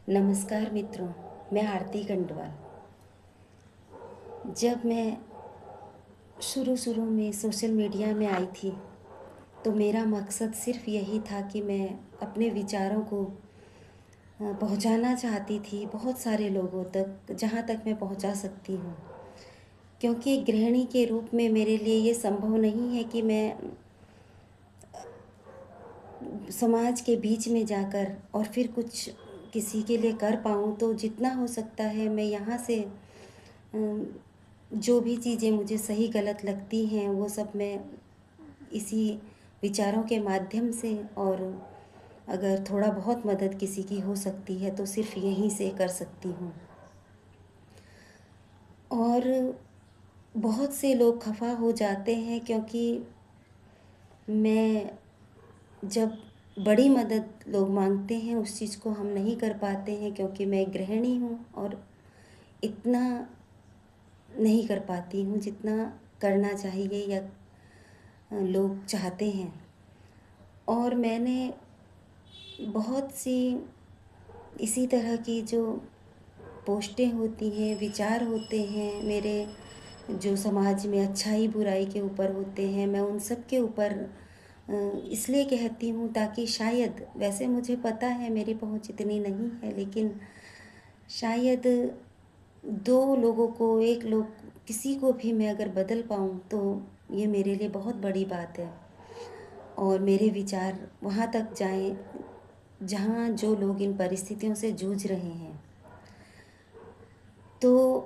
नमस्कार मित्रों, मैं आरती खंडवाल। जब मैं शुरू में सोशल मीडिया में आई थी, तो मेरा मकसद सिर्फ़ यही था कि मैं अपने विचारों को पहुंचाना चाहती थी बहुत सारे लोगों तक, जहां तक मैं पहुंचा सकती हूं। क्योंकि एक गृहिणी के रूप में मेरे लिए ये संभव नहीं है कि मैं समाज के बीच में जाकर और फिर कुछ किसी के लिए कर पाऊँ। तो जितना हो सकता है मैं यहाँ से जो भी चीज़ें मुझे सही गलत लगती हैं वो सब मैं इसी विचारों के माध्यम से, और अगर थोड़ा बहुत मदद किसी की हो सकती है तो सिर्फ़ यहीं से कर सकती हूँ। और बहुत से लोग खफ़ा हो जाते हैं क्योंकि मैं जब बड़ी मदद लोग मांगते हैं उस चीज़ को हम नहीं कर पाते हैं, क्योंकि मैं एक गृहिणी हूँ और इतना नहीं कर पाती हूँ जितना करना चाहिए या लोग चाहते हैं। और मैंने बहुत सी इसी तरह की जो पोस्टें होती हैं, विचार होते हैं मेरे, जो समाज में अच्छाई बुराई के ऊपर होते हैं, मैं उन सब के ऊपर इसलिए कहती हूँ ताकि शायद, वैसे मुझे पता है मेरी पहुँच इतनी नहीं है, लेकिन शायद 2 लोगों को, 1 लोग, किसी को भी मैं अगर बदल पाऊँ तो ये मेरे लिए बहुत बड़ी बात है। और मेरे विचार वहाँ तक जाएँ जहाँ जो लोग इन परिस्थितियों से जूझ रहे हैं। तो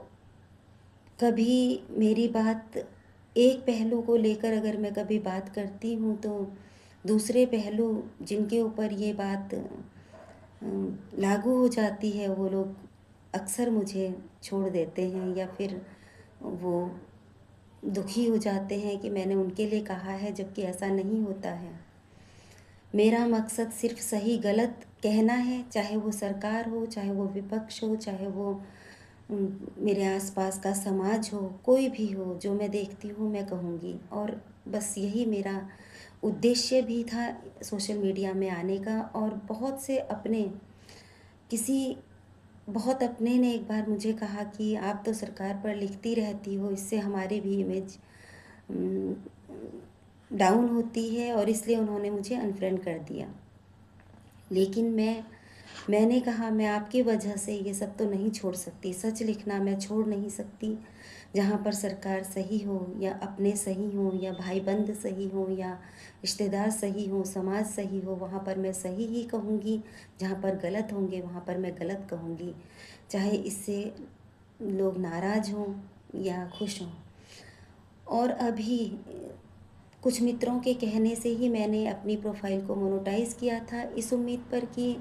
कभी मेरी बात एक पहलू को लेकर अगर मैं कभी बात करती हूँ तो दूसरे पहलू जिनके ऊपर ये बात लागू हो जाती है वो लोग अक्सर मुझे छोड़ देते हैं, या फिर वो दुखी हो जाते हैं कि मैंने उनके लिए कहा है, जबकि ऐसा नहीं होता है। मेरा मकसद सिर्फ़ सही गलत कहना है, चाहे वो सरकार हो, चाहे वो विपक्ष हो, चाहे वो मेरे आसपास का समाज हो, कोई भी हो, जो मैं देखती हूँ मैं कहूँगी। और बस यही मेरा उद्देश्य भी था सोशल मीडिया में आने का। और बहुत से अपने, किसी बहुत अपने ने एक बार मुझे कहा कि आप तो सरकार पर लिखती रहती हो, इससे हमारी भी इमेज डाउन होती है, और इसलिए उन्होंने मुझे अनफ्रेंड कर दिया। लेकिन मैंने कहा मैं आपकी वजह से ये सब तो नहीं छोड़ सकती, सच लिखना मैं छोड़ नहीं सकती। जहाँ पर सरकार सही हो, या अपने सही हों, या भाई-बंध सही हों, या रिश्तेदार सही हों, समाज सही हो, वहाँ पर मैं सही ही कहूँगी। जहाँ पर गलत होंगे वहाँ पर मैं गलत कहूँगी, चाहे इससे लोग नाराज़ हों या खुश हों। और अभी कुछ मित्रों के कहने से ही मैंने अपनी प्रोफ़ाइल को मोनेटाइज़ किया था, इस उम्मीद पर कि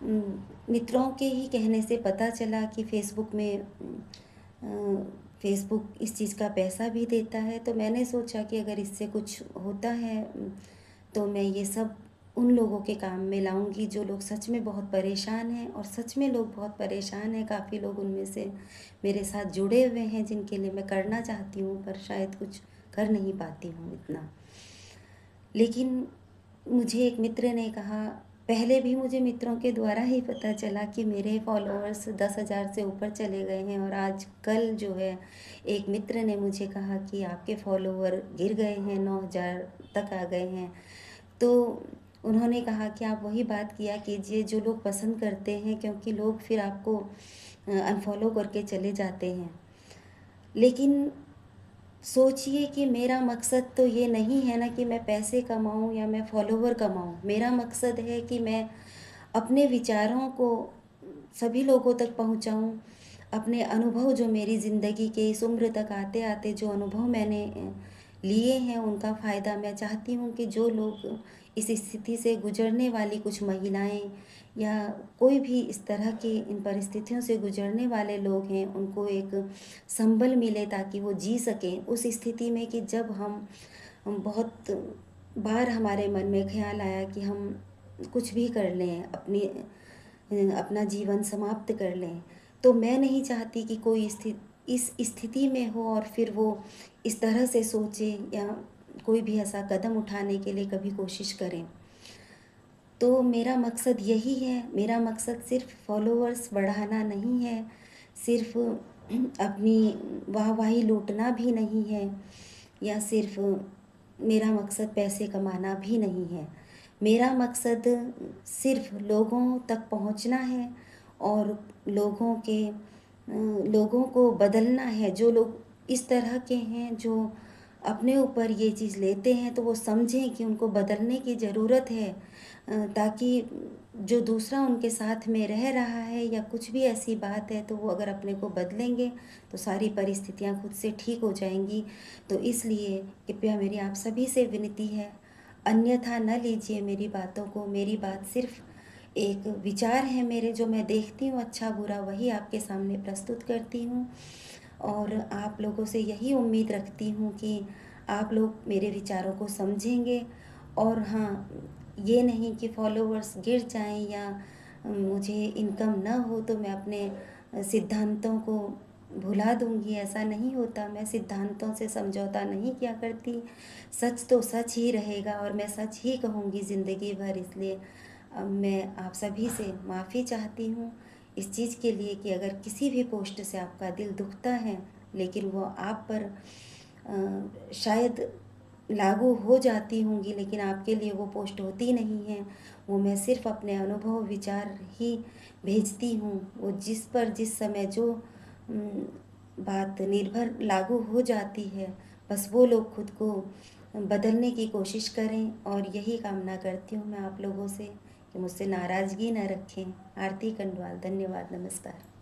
मित्रों के ही कहने से पता चला कि फ़ेसबुक इस चीज़ का पैसा भी देता है। तो मैंने सोचा कि अगर इससे कुछ होता है तो मैं ये सब उन लोगों के काम में लाऊँगी जो लोग सच में बहुत परेशान हैं। और सच में लोग बहुत परेशान हैं, काफ़ी लोग उनमें से मेरे साथ जुड़े हुए हैं जिनके लिए मैं करना चाहती हूँ, पर शायद कुछ कर नहीं पाती हूँ इतना। लेकिन मुझे एक मित्र ने कहा, पहले भी मुझे मित्रों के द्वारा ही पता चला कि मेरे फॉलोअर्स 10,000 से ऊपर चले गए हैं, और आज कल जो है एक मित्र ने मुझे कहा कि आपके फॉलोअर गिर गए हैं, 9,000 तक आ गए हैं। तो उन्होंने कहा कि आप वही बात किया कीजिए जो लोग पसंद करते हैं, क्योंकि लोग फिर आपको अनफ़ॉलो करके चले जाते हैं। लेकिन सोचिए कि मेरा मकसद तो ये नहीं है ना कि मैं पैसे कमाऊँ या मैं फॉलोवर कमाऊँ। मेरा मकसद है कि मैं अपने विचारों को सभी लोगों तक पहुँचाऊँ। अपने अनुभव जो मेरी ज़िंदगी के इस उम्र तक आते-आते जो अनुभव मैंने लिए हैं, उनका फ़ायदा मैं चाहती हूँ कि जो लोग इस स्थिति से गुज़रने वाली, कुछ महिलाएँ या कोई भी इस तरह की इन परिस्थितियों से गुज़रने वाले लोग हैं, उनको एक संबल मिले ताकि वो जी सकें उस स्थिति में कि जब हम बहुत बार हमारे मन में ख़्याल आया कि हम कुछ भी कर लें, अपना जीवन समाप्त कर लें। तो मैं नहीं चाहती कि कोई इस स्थिति में हो और फिर वो इस तरह से सोचे या कोई भी ऐसा कदम उठाने के लिए कभी कोशिश करें। तो मेरा मकसद यही है, मेरा मकसद सिर्फ़ फ़ॉलोअर्स बढ़ाना नहीं है, सिर्फ़ अपनी वाहवाही लूटना भी नहीं है, या सिर्फ़ मेरा मकसद पैसे कमाना भी नहीं है। मेरा मकसद सिर्फ़ लोगों तक पहुँचना है और लोगों को बदलना है। जो लोग इस तरह के हैं, जो अपने ऊपर ये चीज़ लेते हैं, तो वो समझें कि उनको बदलने की ज़रूरत है, ताकि जो दूसरा उनके साथ में रह रहा है या कुछ भी ऐसी बात है, तो वो अगर अपने को बदलेंगे तो सारी परिस्थितियाँ खुद से ठीक हो जाएँगी। तो इसलिए कृपया मेरी आप सभी से विनती है, अन्यथा न लीजिए मेरी बातों को। मेरी बात सिर्फ़ एक विचार है मेरे, जो मैं देखती हूँ अच्छा-बुरा वही आपके सामने प्रस्तुत करती हूँ, और आप लोगों से यही उम्मीद रखती हूँ कि आप लोग मेरे विचारों को समझेंगे। और हाँ, ये नहीं कि फॉलोवर्स गिर जाएँ या मुझे इनकम ना हो तो मैं अपने सिद्धांतों को भुला दूँगी, ऐसा नहीं होता। मैं सिद्धांतों से समझौता नहीं किया करती। सच तो सच ही रहेगा और मैं सच ही कहूँगी ज़िंदगी भर। इसलिए अब मैं आप सभी से माफ़ी चाहती हूँ इस चीज़ के लिए कि अगर किसी भी पोस्ट से आपका दिल दुखता है, लेकिन वो आप पर शायद लागू हो जाती होंगी, लेकिन आपके लिए वो पोस्ट होती नहीं है। वो मैं सिर्फ़ अपने अनुभव, विचार ही भेजती हूँ। वो जिस समय जो बात निर्भर लागू हो जाती है, बस वो लोग खुद को बदलने की कोशिश करें, और यही कामना करती हूँ मैं आप लोगों से कि मुझसे नाराज़गी ना रखें। आरती कंडवाल, धन्यवाद, नमस्कार।